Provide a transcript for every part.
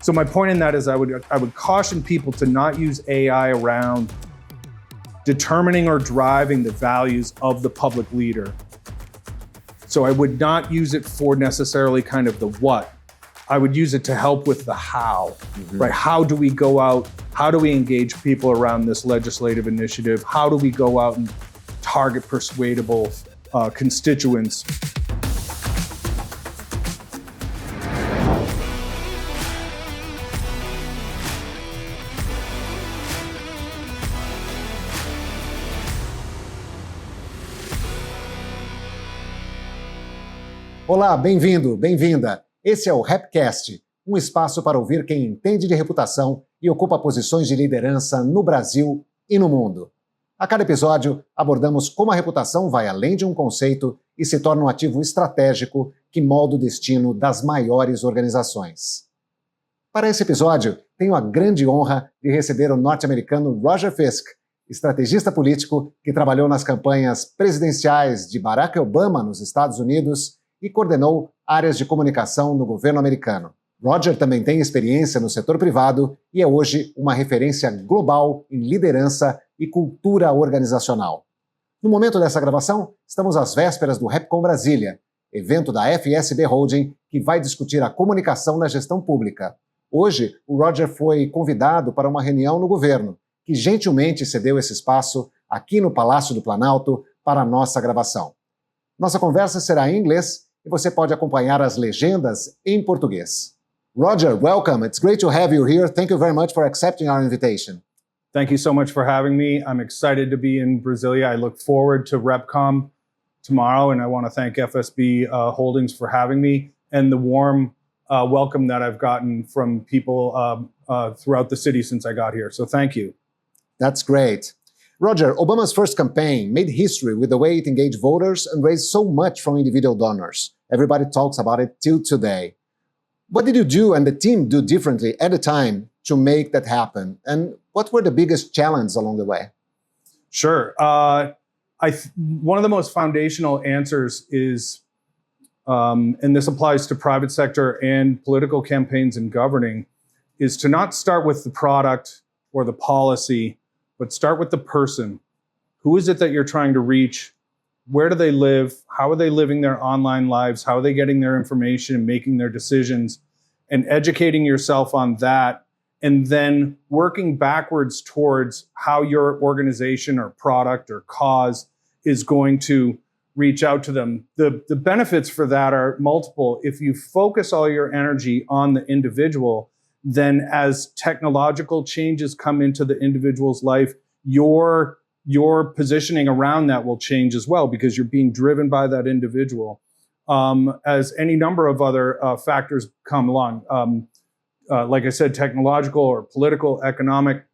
So my point in that is I would caution people to not use AI around determining or driving the values of the public leader. So I would not use it for necessarily kind of the what. I would use it to help with the how, right? How do we go out? How do we engage people around this legislative initiative? How do we go out and target persuadable constituents? Olá, bem-vindo, bem-vinda. Esse é o Repcast, um espaço para ouvir quem entende de reputação e ocupa posições de liderança no Brasil e no mundo. A cada episódio, abordamos como a reputação vai além de um conceito e se torna um ativo estratégico que molda o destino das maiores organizações. Para esse episódio, tenho a grande honra de receber o norte-americano Roger Fisk, estrategista político que trabalhou nas campanhas presidenciais de Barack Obama nos Estados Unidos e coordenou áreas de comunicação no governo americano. Roger também tem experiência no setor privado e é hoje uma referência global em liderança e cultura organizacional. No momento dessa gravação, estamos às vésperas do Repcom Brasília, evento da FSB Holding que vai discutir a comunicação na gestão pública. Hoje, o Roger foi convidado para uma reunião no governo, que gentilmente cedeu esse espaço aqui no Palácio do Planalto para a nossa gravação. Nossa conversa será em inglês e você pode acompanhar as legendas em português. Roger, welcome. It's great to have you here. Thank you very much for accepting our invitation. Thank you so much for having me. I'm excited to be in Brasilia. I look forward to Repcom tomorrow, and I want to thank FSB Holdings for having me and the warm welcome that I've gotten from people throughout the city since I got here. So thank you. That's great. Roger, Obama's first campaign made history with the way it engaged voters and raised so much from individual donors. Everybody talks about it till today. What did you do and the team do differently at the time to make that happen? And what were the biggest challenges along the way? Sure. One of the most foundational answers is, and this applies to private sector and political campaigns and governing, is to not start with the product or the policy, but start with the person. Who is it that you're trying to reach? Where do they live? How are they living their online lives? How are they getting their information and making their decisions? And educating yourself on that, and then working backwards towards how your organization or product or cause is going to reach out to them. The benefits for that are multiple. If you focus all your energy on the individual, then as technological changes come into the individual's life, your positioning around that will change as well because you're being driven by that individual. As any number of other factors come along, like I said, technological or political, economic.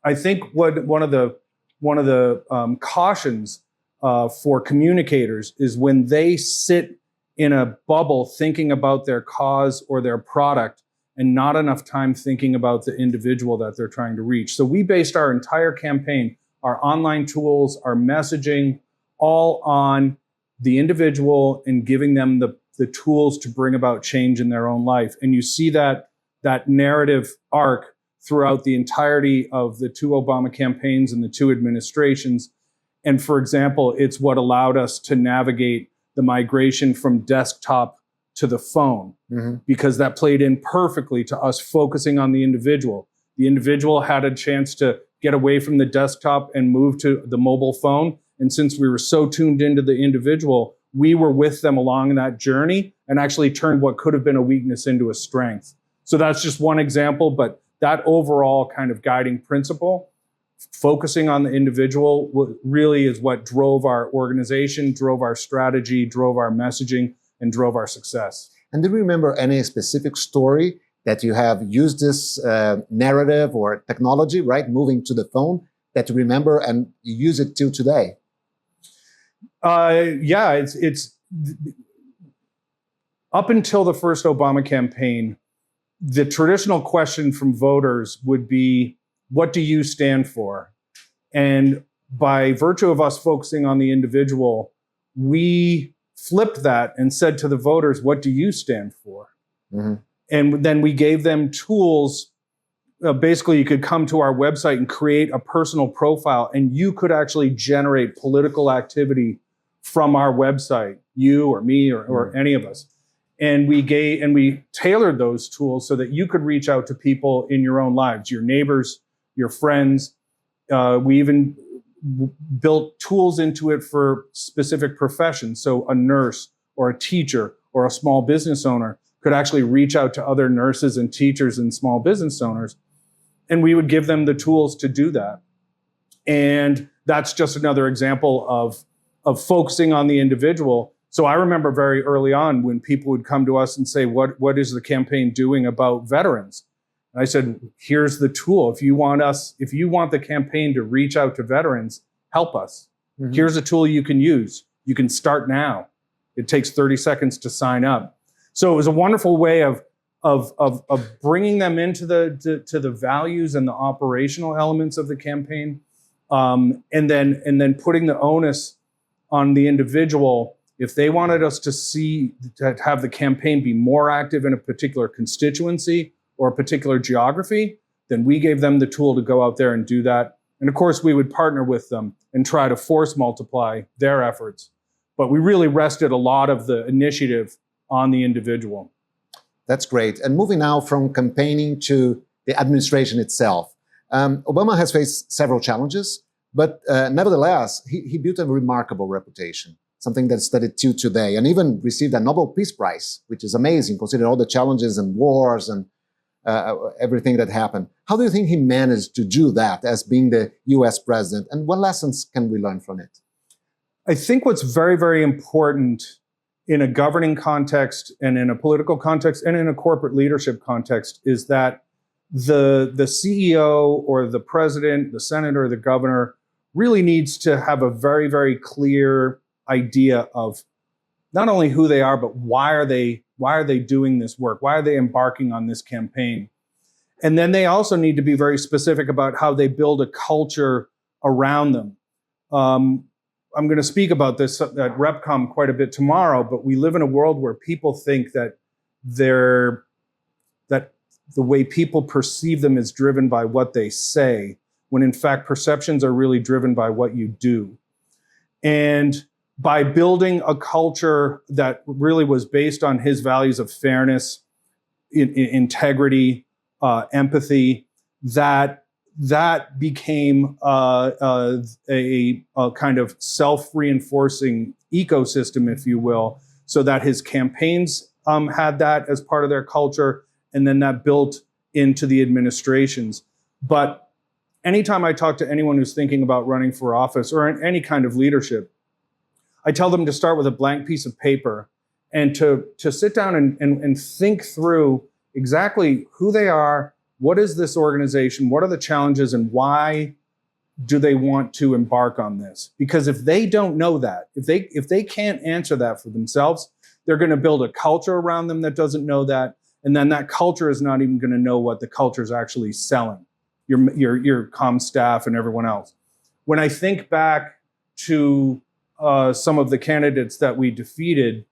I think one of the cautions for communicators is when they sit in a bubble thinking about their cause or their product, and not enough time thinking about the individual that they're trying to reach. So we based our entire campaign, our online tools, our messaging, all on the individual and giving them the tools to bring about change in their own life. And you see that narrative arc throughout the entirety of the two Obama campaigns and the two administrations. And for example, it's what allowed us to navigate the migration from desktop to the phone, because that played in perfectly to us focusing on the individual. The individual had a chance to get away from the desktop and move to the mobile phone. And since we were so tuned into the individual, we were with them along that journey and actually turned what could have been a weakness into a strength. So that's just one example, but that overall kind of guiding principle, focusing on the individual, really is what drove our organization, drove our strategy, drove our messaging, and drove our success. And do you remember any specific story that you have used this narrative or technology, right, moving to the phone, that you remember and you use it till today? Yeah, it's up until the first Obama campaign, the traditional question from voters would be, what do you stand for? And by virtue of us focusing on the individual, we flipped that and said to the voters, what do you stand for? And then we gave them tools. Basically, you could come to our website and create a personal profile, and you could actually generate political activity from our website, you or me or any of us. And we tailored those tools so that you could reach out to people in your own lives, your neighbors, your friends. We even built tools into it for specific professions. So a nurse or a teacher or a small business owner could actually reach out to other nurses and teachers and small business owners. And we would give them the tools to do that. And that's just another example of focusing on the individual. So I remember very early on when people would come to us and say, what is the campaign doing about veterans? And I said, here's the tool. If you want the campaign to reach out to veterans, help us. Mm-hmm. Here's a tool you can use. You can start now. It takes 30 seconds to sign up. So it was a wonderful way of bringing them into the values and the operational elements of the campaign, and then putting the onus on the individual. If they wanted us to have the campaign be more active in a particular constituency or a particular geography, then we gave them the tool to go out there and do that. And of course, we would partner with them and try to force multiply their efforts. But we really rested a lot of the initiative on the individual. That's great. And moving now from campaigning to the administration itself. Obama has faced several challenges, but nevertheless, he built a remarkable reputation, something that's studied till today, and even received a Nobel Peace Prize, which is amazing, considering all the challenges and wars and everything that happened. How do you think he managed to do that as being the US president? And what lessons can we learn from it? I think what's very, very important in a governing context and in a political context and in a corporate leadership context is that the CEO or the president, the senator, the governor really needs to have a very, very clear idea of not only who they are, but why are they doing this work? Why are they embarking on this campaign? And then they also need to be very specific about how they build a culture around them. I'm going to speak about this at RepCom quite a bit tomorrow, but we live in a world where people think that the way people perceive them is driven by what they say, when in fact perceptions are really driven by what you do. And by building a culture that really was based on his values of fairness, integrity, empathy, that became a kind of self-reinforcing ecosystem, if you will, so that his campaigns had that as part of their culture, and then that built into the administrations. But anytime I talk to anyone who's thinking about running for office or in any kind of leadership, I tell them to start with a blank piece of paper and to sit down and think through exactly who they are. What is this organization? What are the challenges, and why do they want to embark on this? Because if they don't know that, if they can't answer that for themselves, they're going to build a culture around them that doesn't know that, and then that culture is not even going to know what the culture is actually selling. Your comm staff and everyone else. When I think back to some of the candidates that we defeated,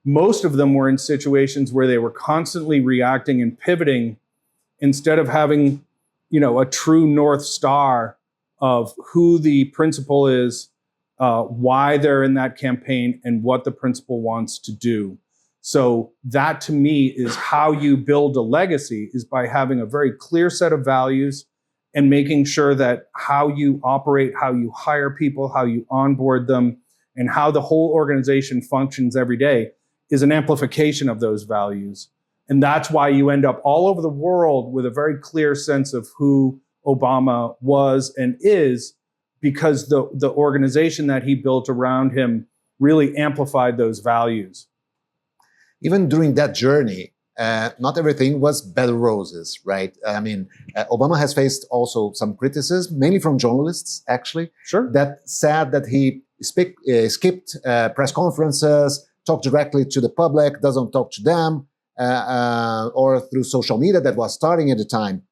most of them were in situations where they were constantly reacting and pivoting, instead of having, a true North Star of who the principal is, why they're in that campaign, and what the principal wants to do. So that, to me, is how you build a legacy, is by having a very clear set of values and making sure that how you operate, how you hire people, how you onboard them, and how the whole organization functions every day is an amplification of those values. And that's why you end up all over the world with a very clear sense of who Obama was and is, because the organization that he built around him really amplified those values. Even during that journey, not everything was bed roses, right? I mean, Obama has faced also some criticism, mainly from journalists, actually, Sure. that said that he skipped press conferences, talked directly to the public, doesn't talk to them, or through social media that was starting at the time.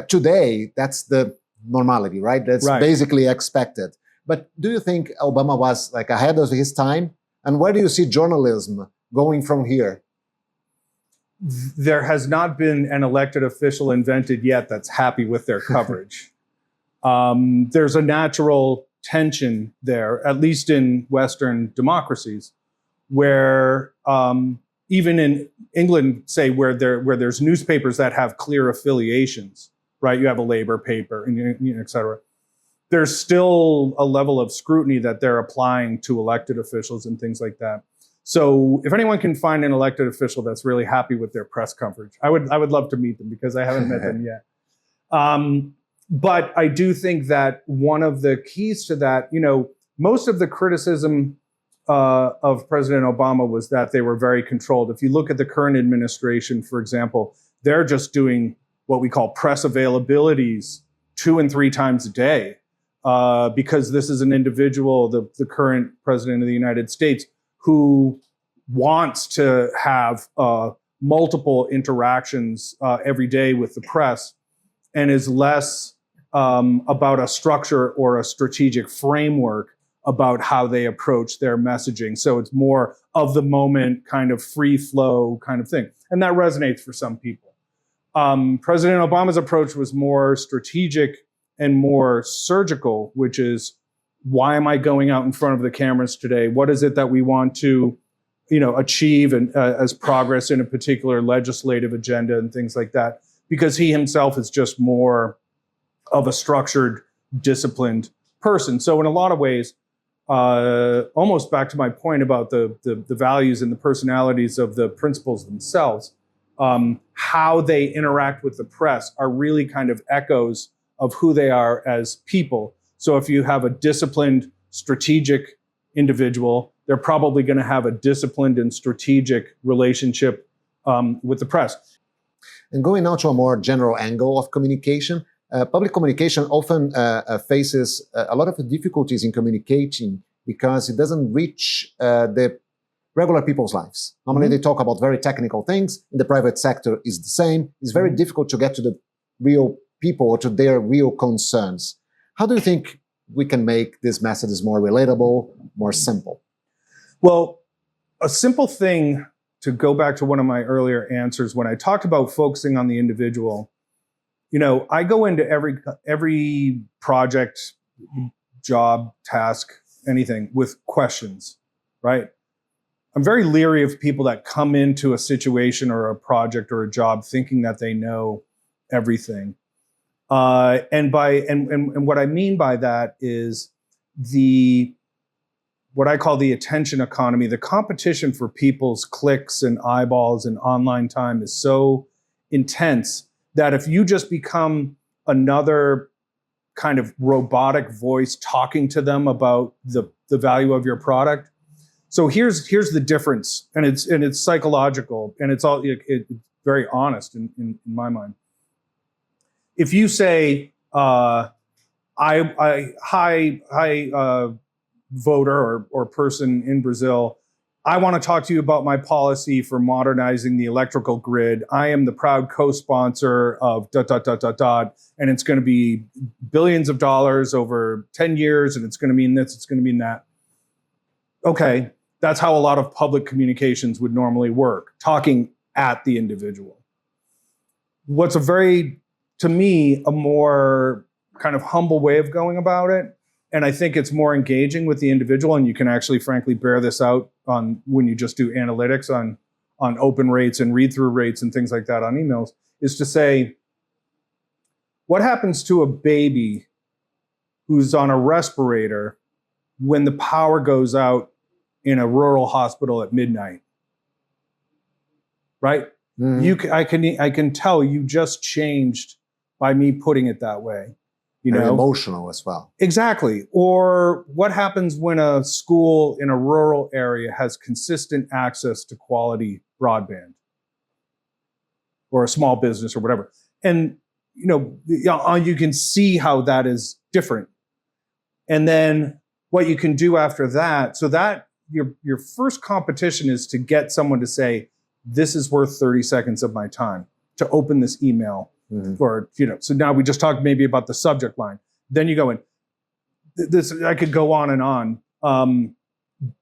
Today, that's the normality, right? That's Right. basically expected. But do you think Obama was ahead of his time? And where do you see journalism going from here? there has not been an elected official invented yet that's happy with their coverage. There's a natural tension there, at least in Western democracies, where even in England, say where there's newspapers that have clear affiliations, right? You have a Labour paper, and et cetera. There's still a level of scrutiny that they're applying to elected officials and things like that. So if anyone can find an elected official that's really happy with their press coverage, I would love to meet them because I haven't met them yet. But I do think that one of the keys to that, most of the criticism of President Obama was that they were very controlled. If you look at the current administration, for example, they're just doing what we call press availabilities 2 and 3 times a day because this is an individual, the current president of the United States, who wants to have multiple interactions every day with the press and is less about a structure or a strategic framework about how they approach their messaging. So it's more of the moment, kind of free flow kind of thing. And that resonates for some people. President Obama's approach was more strategic and more surgical, which is, why am I going out in front of the cameras today? What is it that we want to, achieve and as progress in a particular legislative agenda and things like that? Because he himself is just more of a structured, disciplined person. So in a lot of ways, almost back to my point about the values and the personalities of the principals themselves, how they interact with the press are really kind of echoes of who they are as people. So if you have a disciplined, strategic individual, they're probably going to have a disciplined and strategic relationship with the press. And going now to a more general angle of communication, public communication often faces a lot of difficulties in communicating because it doesn't reach the regular people's lives. Normally they talk about very technical things. In the private sector is the same. It's very difficult to get to the real people or to their real concerns. How do you think we can make these messages more relatable, more simple? Well, a simple thing, to go back to one of my earlier answers, when I talked about focusing on the individual, I go into every project, job, task, anything with questions, right? I'm very leery of people that come into a situation or a project or a job thinking that they know everything. And what I mean by that is what I call the attention economy. The competition for people's clicks and eyeballs and online time is so intense that if you just become another kind of robotic voice talking to them about the value of your product. So here's the difference, and it's psychological, and it's very honest in my mind. If you say, hi, voter or person in Brazil, I want to talk to you about my policy for modernizing the electrical grid. I am the proud co-sponsor of ... and it's going to be billions of dollars over 10 years, and it's going to mean this, it's going to mean that. Okay, that's how a lot of public communications would normally work, talking at the individual. What's to me, a more kind of humble way of going about it, and I think it's more engaging with the individual, and you can actually, frankly, bear this out on when you just do analytics on open rates and read-through rates and things like that on emails, is to say, what happens to a baby who's on a respirator when the power goes out in a rural hospital at midnight? Right? Mm-hmm. I can tell you just changed by me putting it that way. Very emotional as well. Exactly. Or what happens when a school in a rural area has consistent access to quality broadband, or a small business or whatever? And, you can see how that is different. And then what you can do after that, so that your first competition is to get someone to say, this is worth 30 seconds of my time to open this email. Mm-hmm. Or, so now we just talked maybe about the subject line. Then you go in. This, I could go on and on.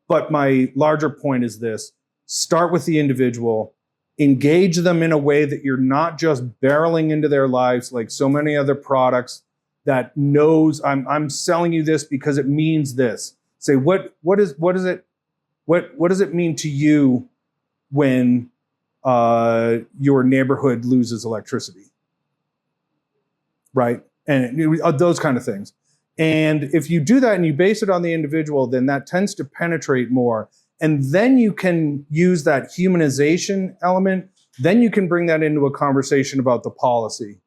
But my larger point is this: start with the individual, engage them in a way that you're not just barreling into their lives like so many other products that knows I'm selling you this because it means this. Say what does it mean to you when your neighborhood loses electricity, right? And those kind of things. And if you do that and you base it on the individual, then that tends to penetrate more. And then you can use that humanization element. Then you can bring that into a conversation about the policy.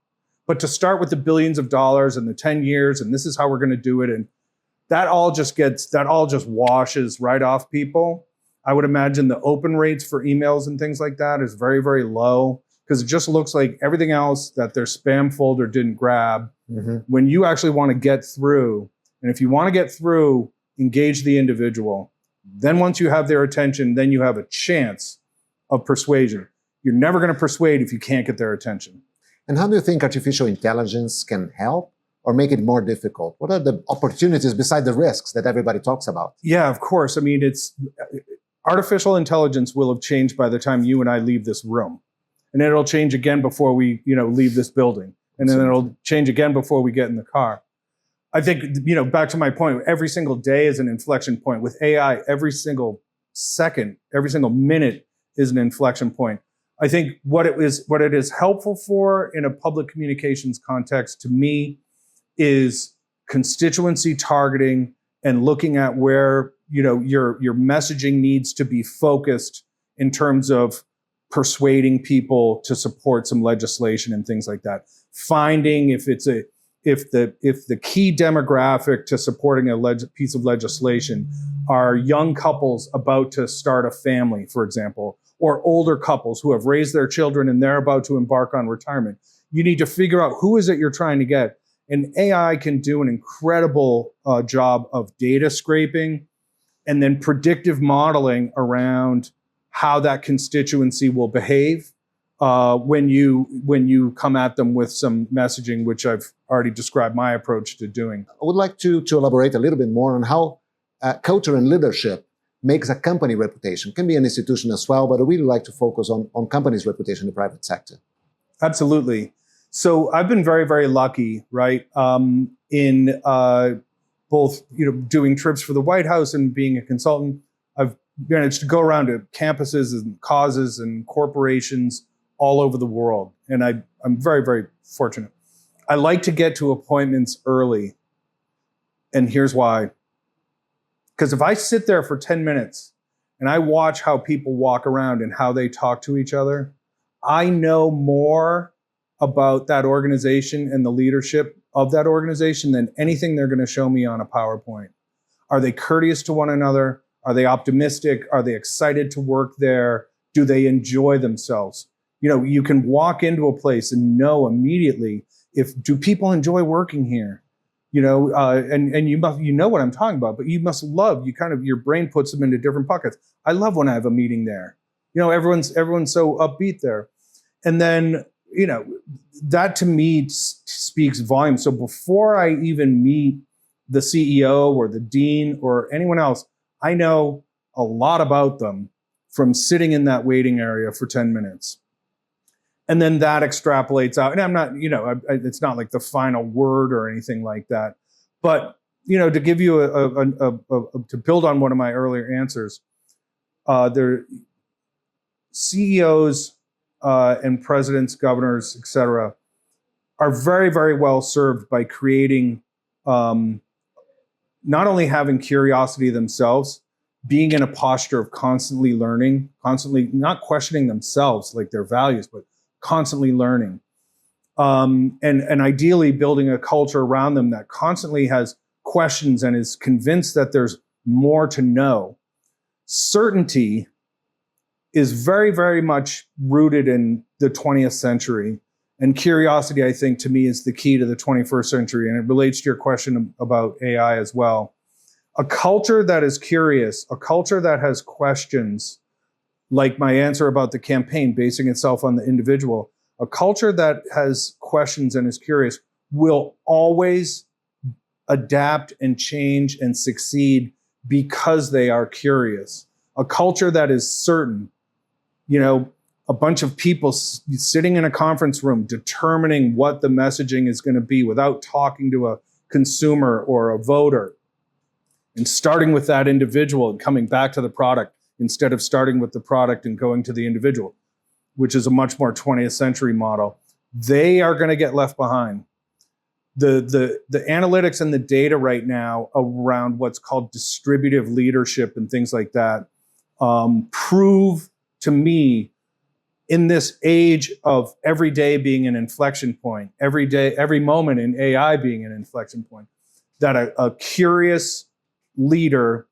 But to start with the billions of dollars and the 10 years, and this is how we're going to do it, and that all just washes right off people. I would imagine the open rates for emails and things like that is very, very low because it just looks like everything else that their spam folder didn't grab. Mm-hmm. When you actually want to get through, and if you want to get through, engage the individual. Then once you have their attention, then you have a chance of persuasion. You're never going to persuade if you can't get their attention. And how do you think artificial intelligence can help or make it more difficult? What are the opportunities beside the risks that everybody talks about? Yeah, of course. I mean, artificial intelligence will have changed by the time you and I leave this room. And it'll change again before we, leave this building. And then it'll change again before we get in the car. I think, back to my point, every single day is an inflection point. With AI, every single second, every single minute is an inflection point. I think what it is helpful for in a public communications context to me is constituency targeting and looking at where, your messaging needs to be focused in terms of persuading people to support some legislation and things like that. Finding if the key demographic to supporting a piece of legislation are young couples about to start a family, for example, or older couples who have raised their children and they're about to embark on retirement. You need to figure out who is it you're trying to get. And AI can do an incredible job of data scraping and then predictive modeling around how that constituency will behave when you come at them with some messaging, which I've already described my approach to doing. I would like to elaborate a little bit more on how culture and leadership makes a company reputation. Can be an institution as well, but I really like to focus on companies' reputation in the private sector. Absolutely. So I've been very, very lucky, right? In both, doing trips for the White House and being a consultant. I've managed to go around to campuses and causes and corporations all over the world. And I'm very, very fortunate. I like to get to appointments early. And here's why. Because if I sit there for 10 minutes and I watch how people walk around and how they talk to each other, I know more about that organization and the leadership of that organization than anything they're going to show me on a PowerPoint. Are they courteous to one another? Are they optimistic? Are they excited to work there? Do they enjoy themselves? You can walk into a place and know immediately do people enjoy working here? And you know what I'm talking about, but you must love, your brain puts them into different buckets. I love when I have a meeting there. Everyone's so upbeat there. And then, that to me speaks volumes. So before I even meet the CEO or the dean or anyone else, I know a lot about them from sitting in that waiting area for 10 minutes. And then that extrapolates out. And I'm not, it's not like the final word or anything like that. But, to give you to build on one of my earlier answers, there CEOs and presidents, governors, et cetera, are very, very well served by creating, not only having curiosity themselves, being in a posture of constantly learning, constantly not questioning themselves, like their values, but constantly learning. And ideally building a culture around them that constantly has questions and is convinced that there's more to know. Certainty is very, very much rooted in the 20th century. And curiosity, I think, to me, is the key to the 21st century. And it relates to your question about AI as well. A culture that is curious, a culture that has questions, like my answer about the campaign basing itself on the individual, a culture that has questions and is curious will always adapt and change and succeed because they are curious. A culture that is certain, a bunch of people sitting in a conference room determining what the messaging is going to be without talking to a consumer or a voter, and starting with that individual and coming back to the product instead of starting with the product and going to the individual, which is a much more 20th century model, they are going to get left behind. The analytics and the data right now around what's called distributive leadership and things like that prove to me, in this age of every day being an inflection point, every moment in AI being an inflection point, that a curious leader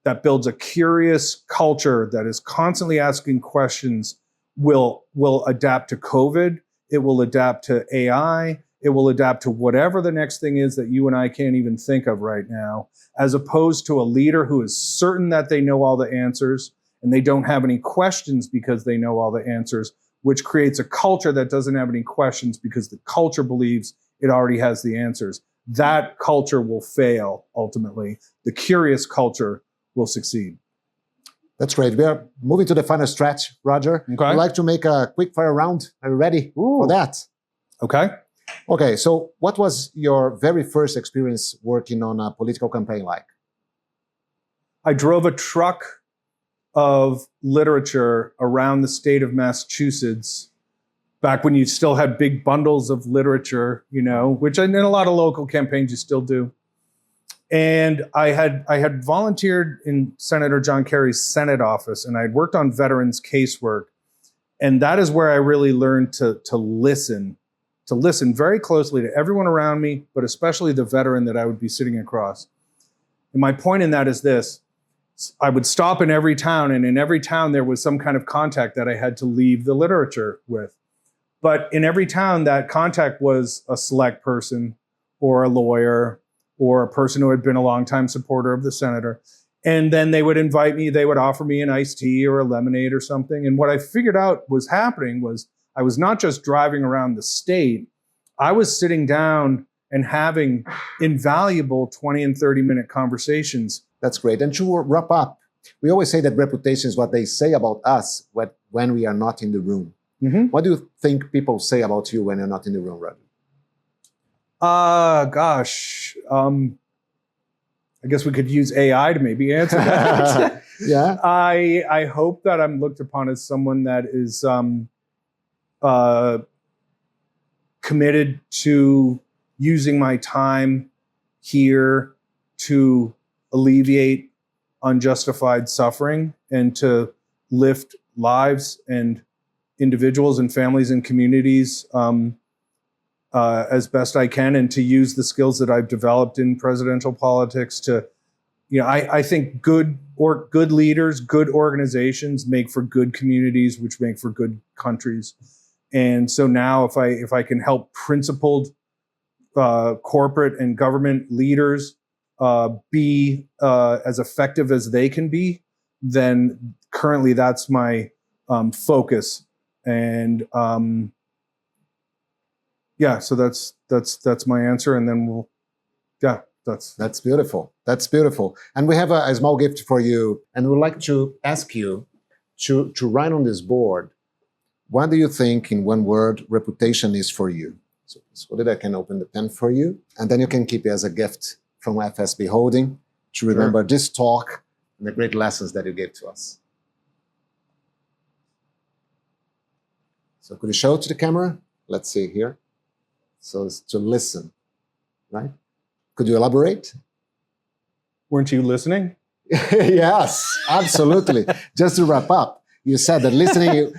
that builds a curious culture that is constantly asking questions will adapt to COVID. It will adapt to AI. It will adapt to whatever the next thing is that you and I can't even think of right now, as opposed to a leader who is certain that they know all the answers and they don't have any questions because they know all the answers, which creates a culture that doesn't have any questions because the culture believes it already has the answers. That culture will fail ultimately. The curious culture will succeed. That's great. We are moving to the final stretch, Roger. Okay. I'd like to make a quick fire round. Are you ready for that? Okay. Okay, so what was your very first experience working on a political campaign like? I drove a truck of literature around the state of Massachusetts back when you still had big bundles of literature, which in a lot of local campaigns you still do. And I had volunteered in Senator John Kerry's Senate office, and I had worked on veterans casework. And that is where I really learned to listen very closely to everyone around me, but especially the veteran that I would be sitting across. And my point in that is this: I would stop in every town, and in every town there was some kind of contact that I had to leave the literature with. But in every town, that contact was a select person or a lawyer or a person who had been a longtime supporter of the senator. And then they would invite me, they would offer me an iced tea or a lemonade or something. And what I figured out was happening was I was not just driving around the state, I was sitting down and having invaluable 20 and 30-minute conversations. That's great. And to wrap up, we always say that reputation is what they say about us when we are not in the room. Mm-hmm. What do you think people say about you when you're not in the room, Roger? I guess we could use AI to maybe answer that. Yeah. I hope that I'm looked upon as someone that is committed to using my time here to alleviate unjustified suffering and to lift lives and individuals and families and communities as best I can, and to use the skills that I've developed in presidential politics to, I think good leaders, good organizations make for good communities, which make for good countries. And so now if I can help principled corporate and government leaders be as effective as they can be, then currently that's my focus. And so that's my answer. And then that's beautiful. That's beautiful. And we have a small gift for you. And we'd like to ask you to write on this board, what do you think, in one word, reputation is for you? So that I can open the pen for you. And then you can keep it as a gift from FSB Holding to remember this talk and the great lessons that you gave to us. So could you show it to the camera? Let's see here. So it's to listen, right? Could you elaborate? Weren't you listening? Yes, absolutely. Just to wrap up, you said that listening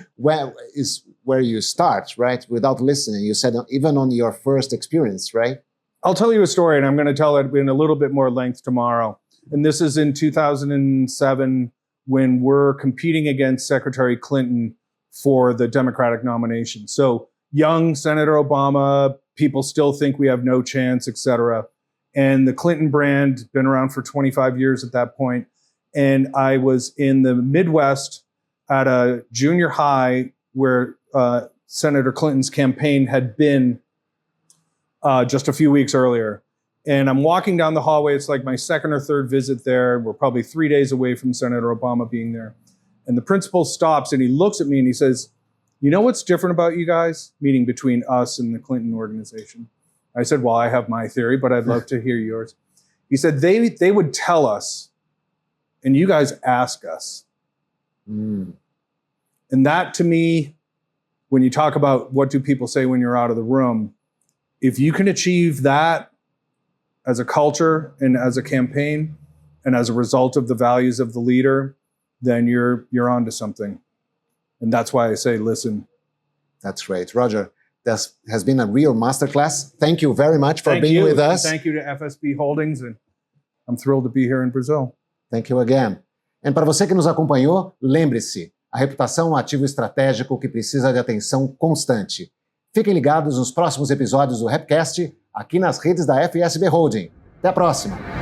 is where you start, right? Without listening, you said even on your first experience, right? I'll tell you a story, and I'm going to tell it in a little bit more length tomorrow. And this is in 2007 when we're competing against Secretary Clinton for the Democratic nomination. So young Senator Obama, people still think we have no chance, et cetera. And the Clinton brand, been around for 25 years at that point. And I was in the Midwest at a junior high where Senator Clinton's campaign had been just a few weeks earlier. And I'm walking down the hallway. It's like my second or third visit there. We're probably 3 days away from Senator Obama being there. And the principal stops and he looks at me and he says, you know what's different about you guys? Meaning between us and the Clinton organization. I said, well, I have my theory, but I'd love to hear yours. He said, they would tell us, and you guys ask us. And that, to me, when you talk about what do people say when you're out of the room, if you can achieve that as a culture and as a campaign and as a result of the values of the leader, then you're onto something. And that's why I say, listen. That's great. Roger, this has been a real masterclass. Thank you very much for being with us. Thank you to FSB Holdings, and I'm thrilled to be here in Brazil. Thank you again. E para você que nos acompanhou, lembre-se, a reputação é um ativo estratégico que precisa de atenção constante. Fiquem ligados nos próximos episódios do Repcast, aqui nas redes da FSB Holding. Até a próxima!